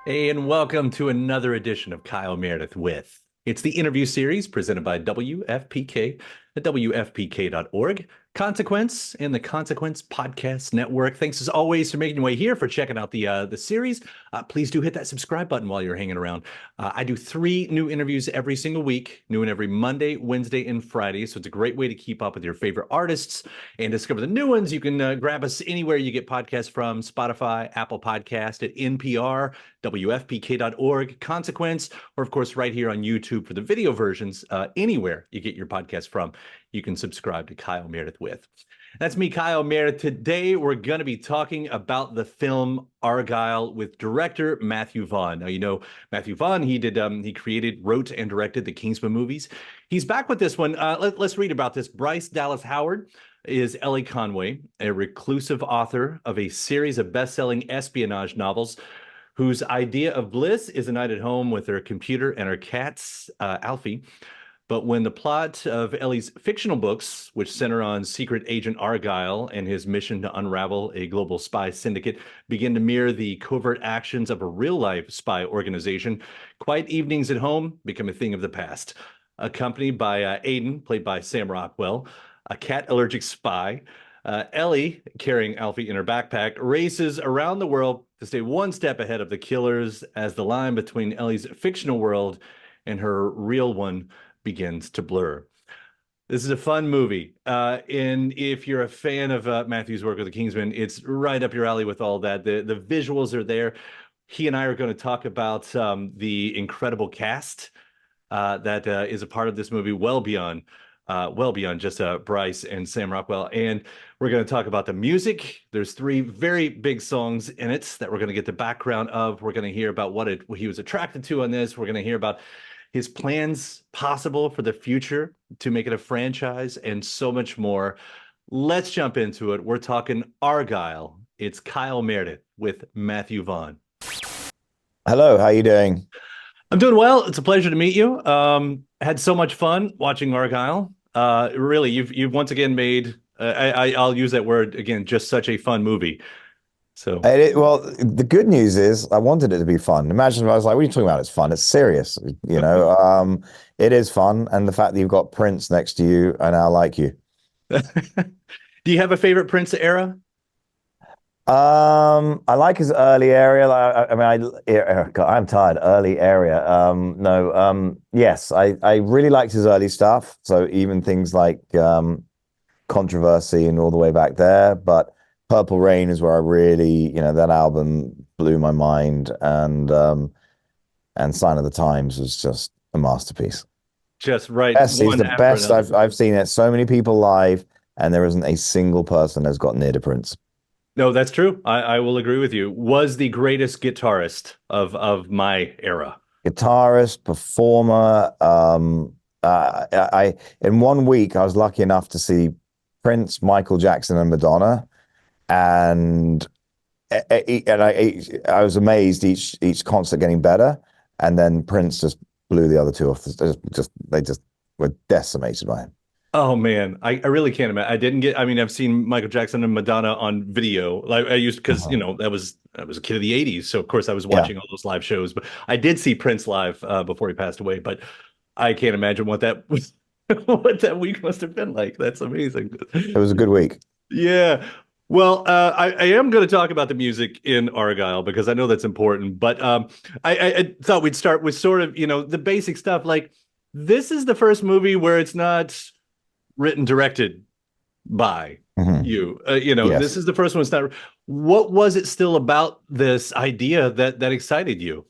Hey, and welcome to another edition of Kyle Meredith with. It's the interview series presented by WFPK at WFPK.org, Consequence, and the Consequence Podcast Network. Thanks as always for making your way here, for checking out the series. Please do hit that subscribe button while you're hanging around. I do 3 new interviews every single week, new and every Monday, Wednesday, and Friday. So it's a great way to keep up with your favorite artists and discover the new ones. You can grab us anywhere you get podcasts from: Spotify, Apple Podcast, at NPR, WFPK.org, Consequence, or of course right here on YouTube for the video versions. Anywhere you get your podcast from, you can subscribe to Kyle Meredith with. That's me, Kyle Meredith. Today, we're going to be talking about the film Argylle with director Matthew Vaughn. Now, you know Matthew Vaughn. He created, wrote, and directed the Kingsmen movies. He's back with this one. Let's read about this. Bryce Dallas Howard is Elly Conway, a reclusive author of a series of best-selling espionage novels, whose idea of bliss is a night at home with her computer and her cats, Alfie. But when the plot of Elly's fictional books, which center on secret agent Argylle and his mission to unravel a global spy syndicate, begin to mirror the covert actions of a real-life spy organization, quiet evenings at home become a thing of the past. Accompanied by Aiden, played by Sam Rockwell, a cat-allergic spy, Elly, carrying Alfie in her backpack, races around the world to stay one step ahead of the killers as the line between Elly's fictional world and her real one begins to blur. This is a fun movie. And if you're a fan of Matthew's work with the Kingsmen, it's right up your alley with all that. The visuals are there. He and I are going to talk about the incredible cast that is a part of this movie, well beyond just Bryce and Sam Rockwell. And we're going to talk about the music. There's 3 very big songs in it that we're going to get the background of. We're going to hear about what he was attracted to on this. We're going to hear about his plans possible for the future to make it a franchise, and so much more. Let's jump into it. We're talking Argylle. It's Kyle Meredith with Matthew Vaughn. Hello, how you doing? I'm doing well. It's a pleasure to meet you. Had so much fun watching Argylle. Really, you've once again made, I'll use that word again, just such a fun movie. So, Well, the good news is I wanted it to be fun. Imagine if I was like, what are you talking about? It's fun. It's serious. It is fun. And the fact that you've got Prince next to you, I now like you. do you have a favorite Prince era? I like his early area. I'm tired. Early area. Yes, I really liked his early stuff. So even things like Controversy and all the way back there. But Purple Rain is where I really, that album blew my mind, and Sign of the Times was just a masterpiece. Just right. He's the best. I've seen it so many people live, and there isn't a single person that's got near to Prince. No, that's true. I will agree with you. Was the greatest guitarist of my era. Guitarist, performer. I in 1 week I was lucky enough to see Prince, Michael Jackson, and Madonna. And I was amazed each concert getting better, and then Prince just blew the other 2 off. They just were decimated by him. Oh man, I really can't imagine. I've seen Michael Jackson and Madonna on video. Like I used, because I was a kid of the '80s, so of course I was watching all those live shows. But I did see Prince live before he passed away. But I can't imagine what that was, what that week must have been like. That's amazing. It was a good week. Yeah. Well, I am going to talk about the music in Argylle because I know that's important. But I thought we'd start with sort of, the basic stuff. Like, this is the first movie where it's not written, directed by you. Yes. This is the first one. It's not. What was it still about this idea that excited you?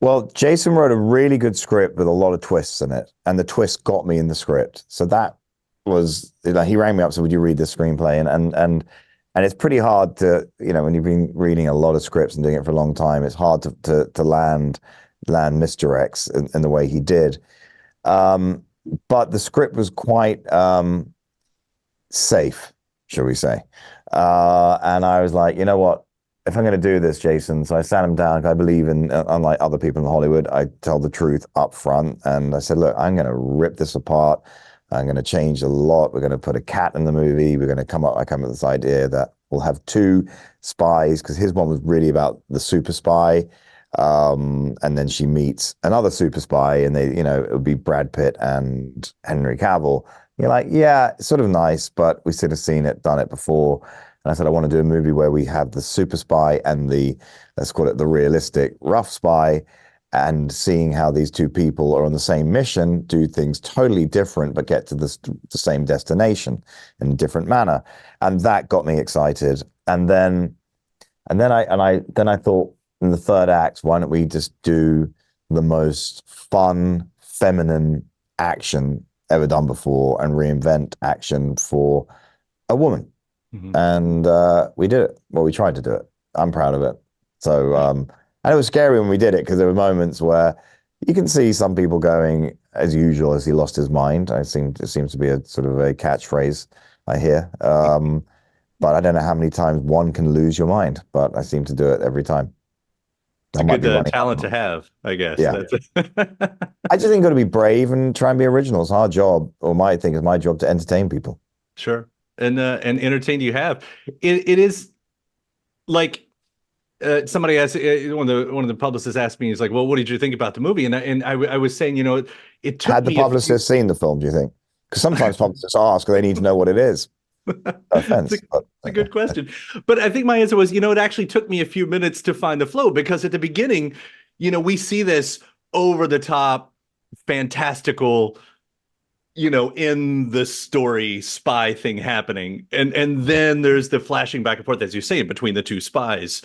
Well, Jason wrote a really good script with a lot of twists in it, and the twist got me in the script. So that was, he rang me up, said, would you read this screenplay? And it's pretty hard to, when you've been reading a lot of scripts and doing it for a long time, it's hard to land misdirects in the way he did. But the script was quite safe, shall we say. And I was like, you know what? If I'm going to do this, Jason, so I sat him down. I believe in, unlike other people in Hollywood, I tell the truth up front. And I said, look, I'm going to rip this apart. I'm going to change a lot. We're going to put a cat in the movie. I come up with this idea that we'll have two spies, because his one was really about the super spy. And then she meets another super spy, and it would be Brad Pitt and Henry Cavill. You're like, yeah, it's sort of nice, but we sort of done it before. And I said, I want to do a movie where we have the super spy and let's call it the realistic rough spy, and seeing how these two people are on the same mission, do things totally different, but get to the same destination in a different manner. And that got me excited. And then I thought, in the third act, why don't we just do the most fun, feminine action ever done before and reinvent action for a woman? Mm-hmm. And we did it. Well, we tried to do it. I'm proud of it. So, and it was scary when we did it, because there were moments where you can see some people going, as usual, as he lost his mind. It seems to be a sort of a catchphrase I hear. But I don't know how many times one can lose your mind, but I seem to do it every time. It's a good talent to have, I guess. Yeah. I just think you've got to be brave and try and be original. It's our job, or my thing is my job, to entertain people. Sure. And entertain you have. It is like somebody asked, one of the publicists asked me, he's like, well, what did you think about the movie? And I was saying, it took Had the publicist seen the film, do you think? Because sometimes publicists ask, they need to know what it is. Offense, it's a good question. But I think my answer was, it actually took me a few minutes to find the flow, because at the beginning, we see this over the top, fantastical, in the story spy thing happening. And then there's the flashing back and forth, as you say, between the two spies.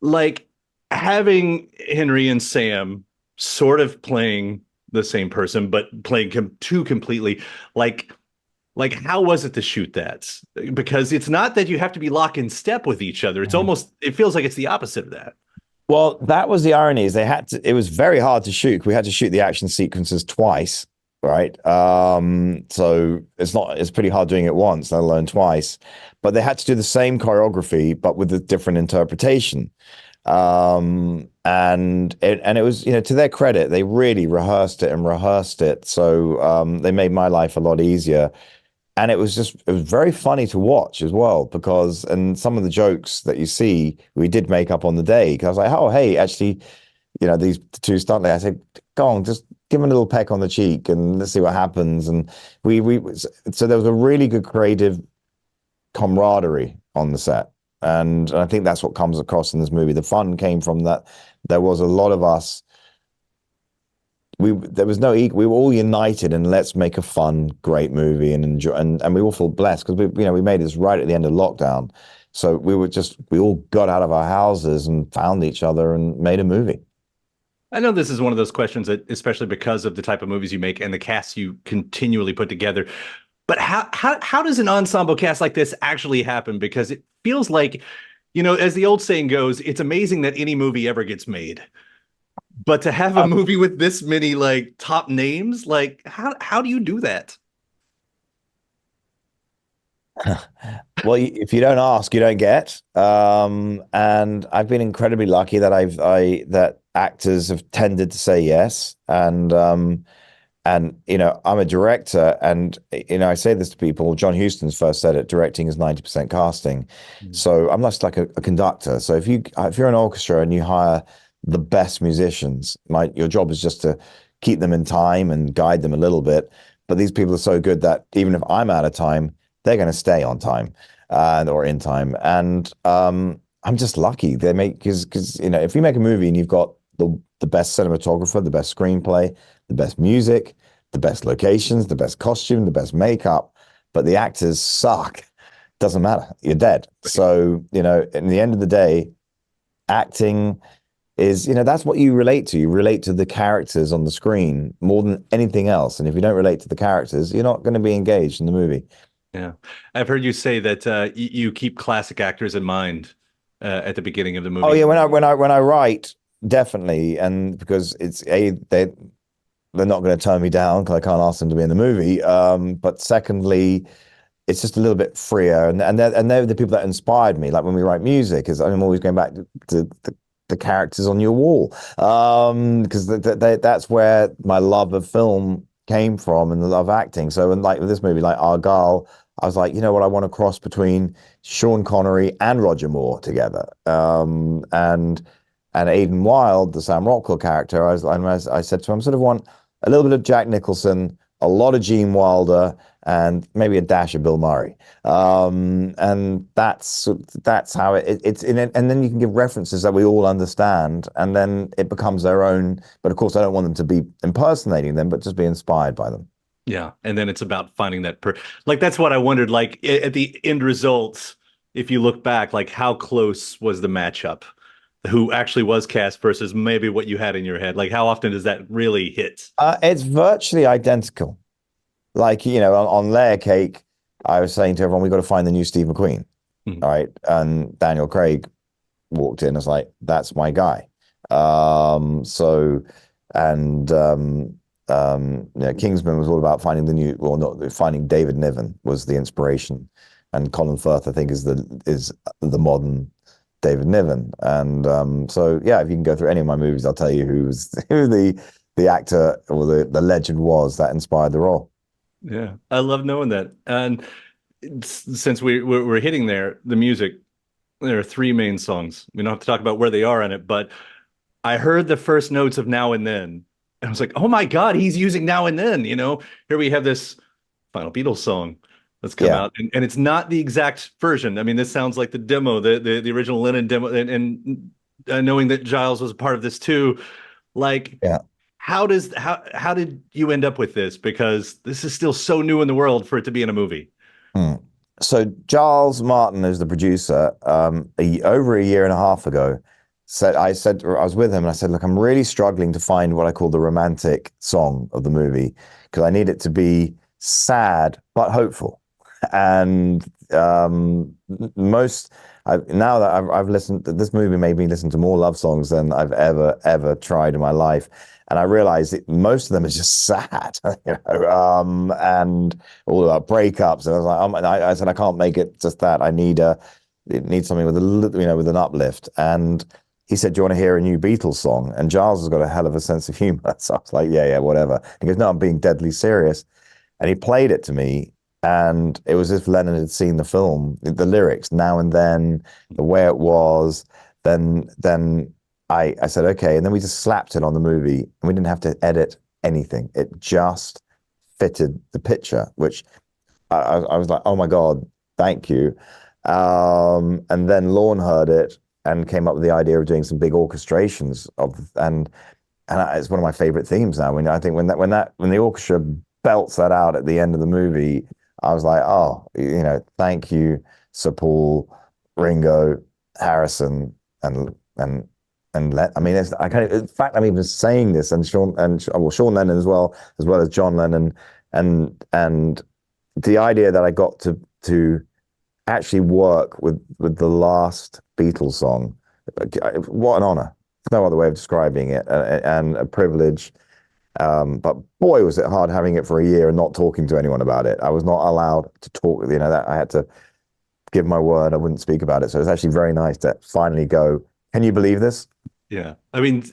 Like having Henry and Sam sort of playing the same person, but playing two completely, like, how was it to shoot that? Because it's not that you have to be lock in step with each other. It's almost, it feels like it's the opposite of that. Well, that was the irony, is it was very hard to shoot. We had to shoot the action sequences twice, right? So it's pretty hard doing it once, let alone twice. But they had to do the same choreography, but with a different interpretation. And it was, to their credit, they really rehearsed it. So they made my life a lot easier. And it was very funny to watch as well, because, and some of the jokes that you see, we did make up on the day. Because I was like, oh, hey, actually, these two stunt ladies, I said, go on, just give them a little peck on the cheek and let's see what happens. And so there was a really good creative camaraderie on the set. And I think that's what comes across in this movie. The fun came from that. There was a lot of us. There was no ego. We were all united, and let's make a fun, great movie and enjoy. And we all feel blessed, because we made this right at the end of lockdown. So we all got out of our houses and found each other and made a movie. I know this is one of those questions that, especially because of the type of movies you make and the cast you continually put together, but how does an ensemble cast like this actually happen? Because it feels like, as the old saying goes, it's amazing that any movie ever gets made. But to have a movie with this many top names, how do you do that? Well, if you don't ask, you don't get. And I've been incredibly lucky that that actors have tended to say yes. And I'm a director, and I say this to people. John Huston's first said it: directing is 90% casting. So I'm not like a conductor. So if you're an orchestra and you hire the best musicians, your job is just to keep them in time and guide them a little bit. But these people are so good that even if I'm out of time, they're going to stay on time or in time. And I'm just lucky. Because if you make a movie and you've got the best cinematographer, the best screenplay, the best music, the best locations, the best costume, the best makeup, but the actors suck, doesn't matter. You're dead. So, in the end of the day, acting is, that's what you relate to. You relate to the characters on the screen more than anything else. And if you don't relate to the characters, you're not going to be engaged in the movie. Yeah. I've heard you say that you keep classic actors in mind at the beginning of the movie. Oh yeah, when I write, definitely. And because they're not going to turn me down, because I can't ask them to be in the movie. But secondly, it's just a little bit freer, and they're the people that inspired me. Like when we write music, I'm always going back to the characters on your wall, because that's where my love of film came from and the love of acting. So, and like with this movie, like Argylle, I was like, you know what, I want to cross between Sean Connery and Roger Moore together. And Aidan Wilde, the Sam Rockwell character, I said to him, I sort of want a little bit of Jack Nicholson, a lot of Gene Wilder, and maybe a dash of Bill Murray. And that's how it's in it. And then you can give references that we all understand, and then it becomes their own. But of course, I don't want them to be impersonating them, but just be inspired by them. Yeah, and then it's about finding that like that's what I wondered. Like at the end results, if you look back, like how close was the matchup? Who actually was cast versus maybe what you had in your head? Like how often does that really hit? It's virtually identical. Like, you know, on Layer Cake, I was saying to everyone, we got to find the new Steve McQueen. Mhm. All right. And Daniel Craig walked in and was like, that's my guy. So, and Kingsman was all about finding the new, well, not finding David Niven was the inspiration. And Colin Firth, I think, is the modern David Niven. And so, yeah, if you can go through any of my movies, I'll tell you who the actor or the legend was that inspired the role. Yeah, I love knowing that. And since we're hitting there, the music, there are three main songs. We don't have to talk about where they are in it, but I heard the first notes of Now and Then. And I was like, oh my God, he's using Now and Then. Here we have this final Beatles song that's come Yeah. out, and it's not the exact version. I mean, this sounds like the demo, the original Lennon demo, and knowing that Giles was a part of this too, like Yeah. how did you end up with this? Because this is still so new in the world for it to be in a movie. Hmm. So Giles Martin, who's the producer, over a year and a half ago, I was with him and I said, look, I'm really struggling to find what I call the romantic song of the movie because I need it to be sad but hopeful. And now that I've listened, this movie made me listen to more love songs than I've ever tried in my life. And I realized that most of them are just sad, and all about breakups. And I was like, I said, I can't make it just that. It needs something with with an uplift. And he said, do you want to hear a new Beatles song? And Giles has got a hell of a sense of humor. So I was like, yeah, whatever. He goes, no, I'm being deadly serious. And he played it to me. And it was as if Lennon had seen the film, the lyrics, Now and Then, the way it was. Then I said, okay. And then we just slapped it on the movie and we didn't have to edit anything. It just fitted the picture, which I was like, oh my God, thank you. And then Lorne heard it and came up with the idea of doing some big orchestrations and it's one of my favorite themes now. I think when the orchestra belts that out at the end of the movie, I was like, oh, thank you, Sir Paul, Ringo, Harrison, and I mean, in fact, I'm even saying this, and Sean Lennon as well as John Lennon, and the idea that I got to actually work with the last Beatles song, what an honor! No other way of describing it, and a privilege. But boy, was it hard having it for a year and not talking to anyone about it. I was not allowed to talk. That I had to give my word. I wouldn't speak about it. So it's actually very nice to finally go. Can you believe this? Yeah. I mean,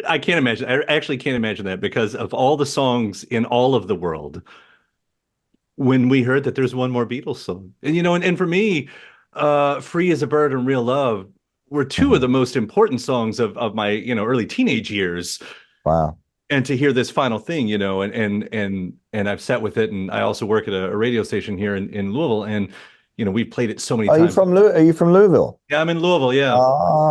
I can't imagine. I actually can't imagine that because of all the songs in all of the world, when we heard that there's one more Beatles song. And for me, Free as a Bird and Real Love were two of the most important songs of my, early teenage years. Wow. And to hear this final thing, and I've sat with it, and I also work at a radio station here in Louisville, and we've played it so many times. Are you from Louisville? Yeah, I'm in Louisville. Yeah.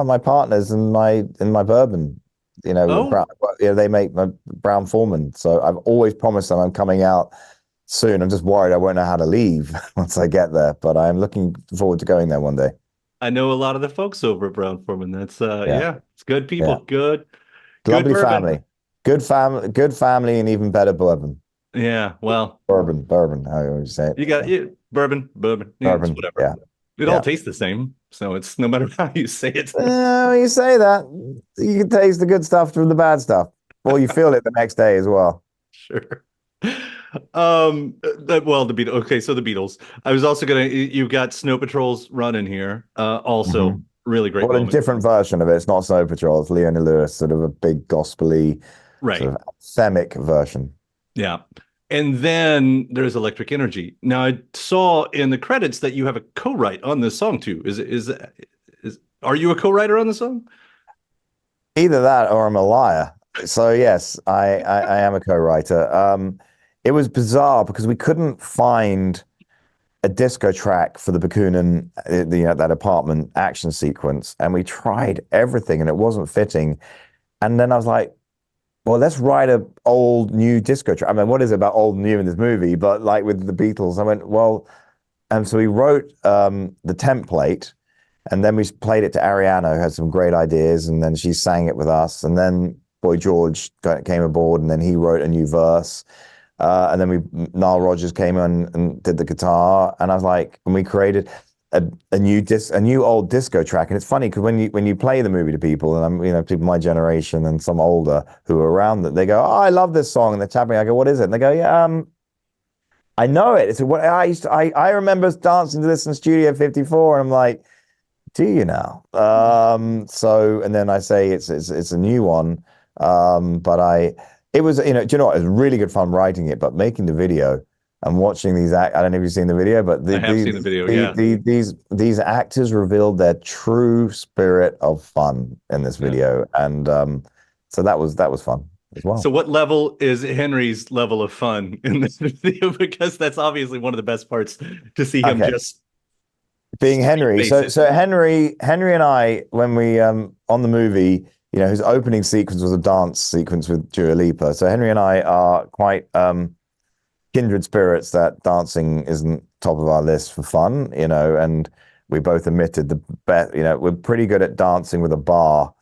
My partners in my bourbon. Oh. They make my Brown Foreman. So I've always promised them I'm coming out soon. I'm just worried I won't know how to leave once I get there, but I'm looking forward to going there one day. I know a lot of the folks over at Brown Foreman. That's yeah, it's good people. Yeah. Good Lovely bourbon. family. Good family, and even better bourbon. Yeah, well, bourbon. How you say it? You got bourbon. Yeah, Bourbon. whatever. Yeah. It all tastes the same, so it's no matter how you say it. When you say that, you can taste the good stuff from the bad stuff, or you feel it the next day as well. Sure. The Beatles. Okay, so the Beatles. I was also you've got Snow Patrol's Run in here. Also really great. Well, a different version of it. It's not Snow Patrol. It's Leona Lewis, sort of a big gospel-y, right, sort of anthemic version. Yeah. And then there's Electric Energy. Now I saw in the credits that you have a co-write on this song too. Is are you a co-writer on the song? Either that or I'm a liar. So yes, I am a co-writer. It was bizarre because we couldn't find a disco track for the Bakunin, that apartment action sequence, and we tried everything and it wasn't fitting. And then I was like, well, let's write a old new disco track. I mean, what is it about old and new in this movie? But like with the Beatles, I went, well, and so we wrote the template, and then we played it to Ariana, who had some great ideas, and then she sang it with us. And then Boy George came aboard, and then he wrote a new verse. And then Nile Rogers came in and did the guitar, and I was like, and we created a new old disco track. And it's funny because when you play the movie to people, and I'm people my generation and some older who are around that, they go, oh, I love this song, and they're tapping. I go, what is it? And they go, yeah, I know it. It's what I remember dancing to this in Studio 54, and I'm like, do you now? So, and then I say it's a new one, but it was, do you know what? It was really good fun writing it, but making the video and watching these I don't know if you've seen the video, but I have seen the video. Yeah. These actors revealed their true spirit of fun in this video, and so that was fun as well. So what level is Henry's level of fun in this video? Because that's obviously one of the best parts, to see him just being Henry. So Henry and I, when we on the movie, his opening sequence was a dance sequence with Dua Lipa. So Henry and I are quite kindred spirits that dancing isn't top of our list for fun, and we both admitted the bet, we're pretty good at dancing with a bar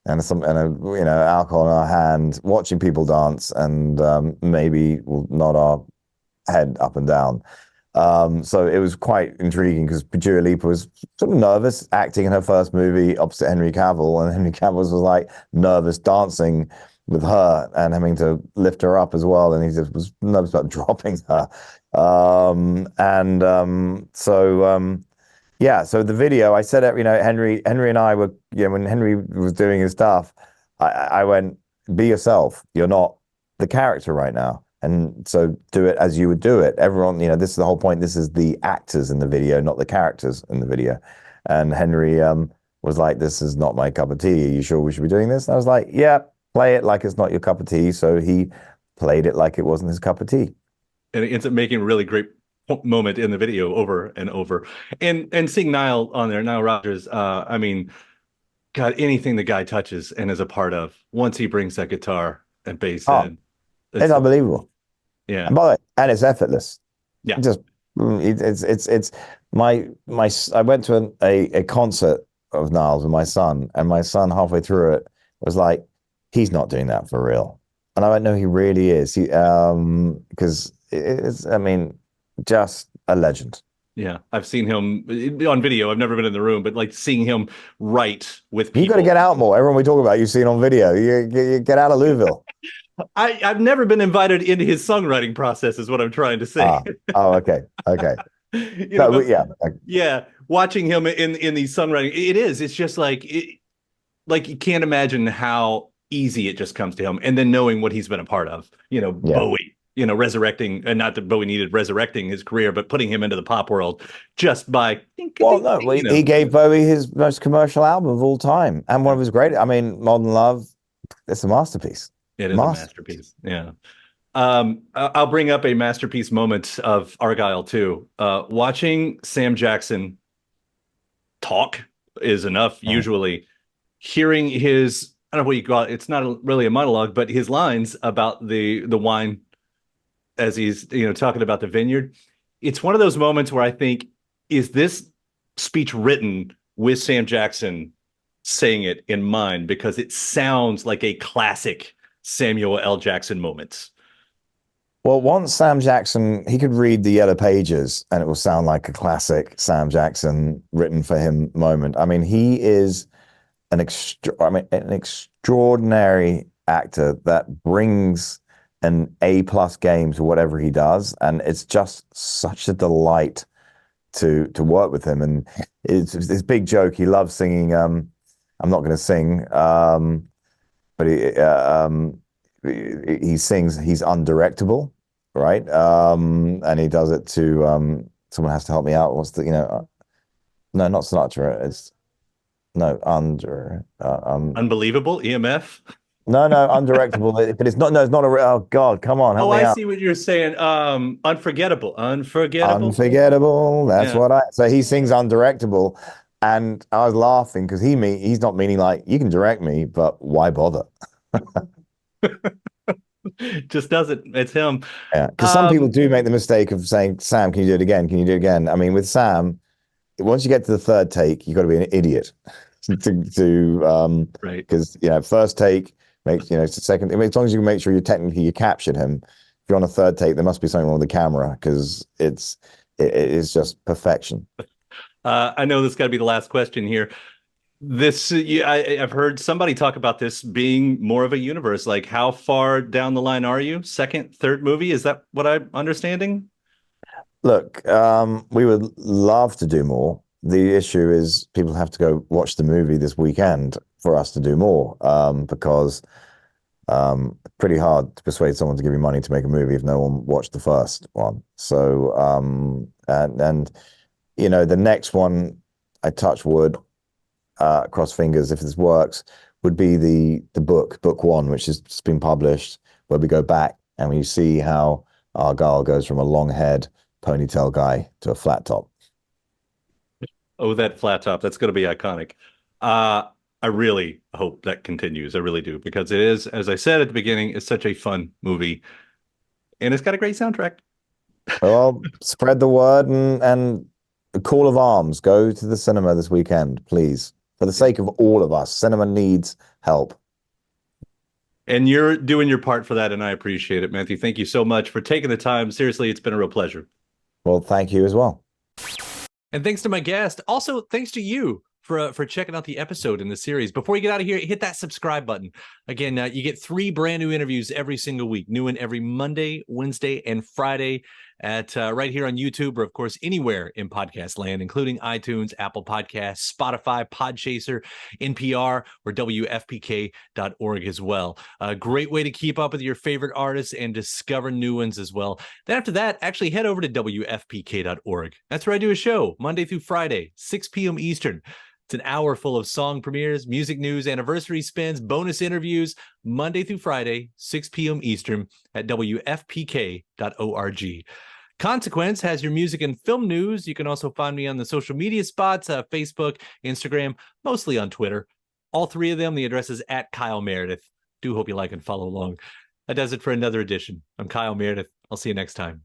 and alcohol in our hand, watching people dance, and maybe we'll nod our head up and down. So it was quite intriguing because Dua Lipa was sort of nervous acting in her first movie opposite Henry Cavill, and Henry Cavill was like nervous dancing with her and having to lift her up as well, and he just was nervous about dropping her. So the video, I said, Henry and I were, when Henry was doing his stuff, I went, be yourself. You're not the character right now. And so do it as you would do it. Everyone, this is the whole point. This is the actors in the video, not the characters in the video. And Henry was like, this is not my cup of tea. Are you sure we should be doing this? And I was like, yeah, play it like it's not your cup of tea. So he played it like it wasn't his cup of tea. And it ends up making a really great moment in the video over and over. And seeing Nile on there, Nile Rogers, I mean, God, anything the guy touches and is a part of, once he brings that guitar and bass in, it's unbelievable. Yeah. And it's effortless. Yeah. It's I went to a concert of Nile's with my son, and my son halfway through it was like, he's not doing that for real. And I went, no, he really is. Because it's, just a legend. Yeah, I've seen him on video. I've never been in the room, but like seeing him write with people. You got to get out more. Everyone we talk about, you've seen on video. You get out of Louisville. I've never been invited into his songwriting process, is what I'm trying to say. Okay. Yeah. Watching him in these songwriting, it's just like you can't imagine how easy it just comes to him, and then knowing what he's been a part of. Bowie. Resurrecting, and not that Bowie needed resurrecting his career, but putting him into the pop world just by. He gave Bowie his most commercial album of all time, and one of his great. Modern Love. It's a masterpiece. It is a masterpiece. Yeah. I'll bring up a masterpiece moment of Argylle too. Watching Sam Jackson talk is enough. Usually, hearing his, I don't know what you call it. It's not really a monologue, but his lines about the wine as he's talking about the vineyard. It's one of those moments where I think, is this speech written with Sam Jackson saying it in mind? Because it sounds like a classic Samuel L. Jackson moment. Well, once Sam Jackson, he could read the Yellow Pages and it will sound like a classic Sam Jackson written for him moment. He is an extraordinary actor that brings an A+ game to whatever he does, and it's just such a delight to work with him. And it's this big joke. He loves singing. I'm not going to sing, but he sings, he's undirectable, right? And he does it to someone has to help me out. What's the, no, not Sinatra. It's no under Unbelievable, EMF. no, undirectable. But it's not. No, it's not a. Oh God, come on, help Oh, me I out. see what you're saying. Unforgettable. Unforgettable. That's Yeah. what I. So he sings undirectable, and I was laughing because he's not meaning like you can direct me, but why bother? Just doesn't. It's him. Yeah, because some people Um, do make the mistake of saying, "Sam, can you do it again? Can you do it again?" I mean, with Sam, once you get to the third take, you've got to be an idiot to right. because first take makes it's the second. I mean, as long as you make sure you captured him. If you're on a third take, there must be something wrong with the camera because it's just perfection. I know this got to be the last question here. I've heard somebody talk about this being more of a universe. Like, how far down the line are you? Second, third movie? Is that what I'm understanding? Look, we would love to do more. The issue is people have to go watch the movie this weekend for us to do more, because pretty hard to persuade someone to give you money to make a movie if no one watched the first one. So, and the next one, I touch wood, cross fingers if this works, would be the book one, which has just been published, where we go back and we see how Argylle goes from a long head ponytail guy to a flat top. Oh, that flat top. That's going to be iconic. I really hope that continues. I really do, because it is, as I said at the beginning, it's such a fun movie, and it's got a great soundtrack. Well, spread the word and a call of arms. Go to the cinema this weekend, please. For the sake of all of us, cinema needs help. And you're doing your part for that, and I appreciate it, Matthew. Thank you so much for taking the time. Seriously, it's been a real pleasure. Well, thank you as well. And thanks to my guest. Also, thanks to you for checking out the episode in the series. Before you get out of here, hit that subscribe button. Again, you get 3 brand new interviews every single week. New one every Monday, Wednesday, and Friday at right here on YouTube, or of course anywhere in podcast land, including iTunes, Apple Podcasts, Spotify, Podchaser, NPR, or WFPK.org as well. A great way to keep up with your favorite artists and discover new ones as well. Then after that, actually head over to WFPK.org. That's where I do a show Monday through Friday, 6 p.m. Eastern. It's an hour full of song premieres, music news, anniversary spins, bonus interviews, Monday through Friday, 6 p.m. Eastern at WFPK.org. Consequence has your music and film news. You can also find me on the social media spots, Facebook, Instagram, mostly on Twitter. All 3 of them, the address is at Kyle Meredith. Do hope you like and follow along. That does it for another edition. I'm Kyle Meredith. I'll see you next time.